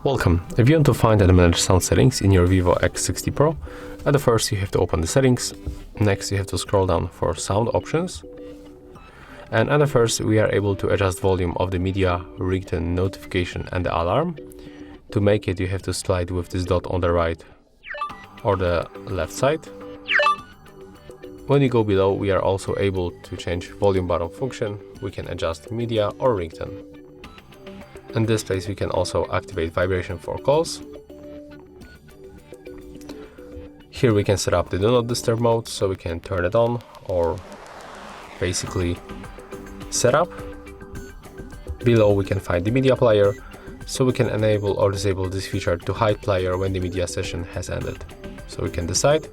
Welcome. If you want to find and manage sound settings in your VIVO X60 Pro, at the first you have to open the settings. Next you have to scroll down for sound options. And at the first we are able to adjust volume of the media, ringtone, notification and the alarm. To make it you have to slide with this dot on the right or the left side. When you go below we are also able to change volume button function. We can adjust media or ringtone. In this place we can also activate vibration for calls. Here we can set up the do not disturb mode, so we can turn it on or basically set up. Below we can find the media player, so we can enable or disable this feature to hide player when the media session has ended. So we can decide.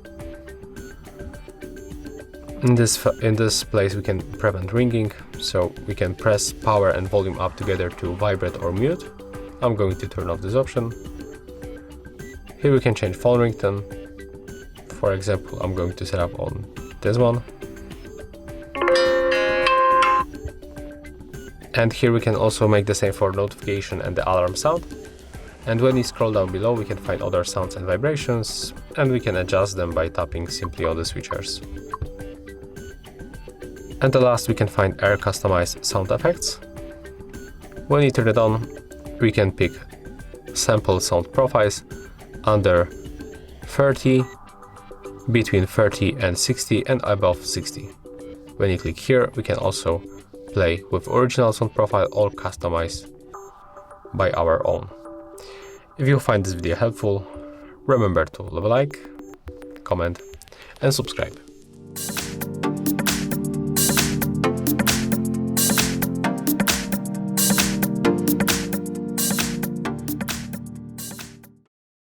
In this place we can prevent ringing, so we can press power and volume up together to vibrate or mute. I'm going to turn off this option. Here we can change phone ringtone. For example, I'm going to set up on this one. And here we can also make the same for notification and the alarm sound. And when you scroll down below we can find other sounds and vibrations, and we can adjust them by tapping simply on the switchers. And the last we can find air customized sound effects. When you turn it on, we can pick sample sound profiles under 30, between 30 and 60 and above 60. When you click here, we can also play with original sound profile or customized by our own. If you find this video helpful, remember to leave a like, comment and subscribe.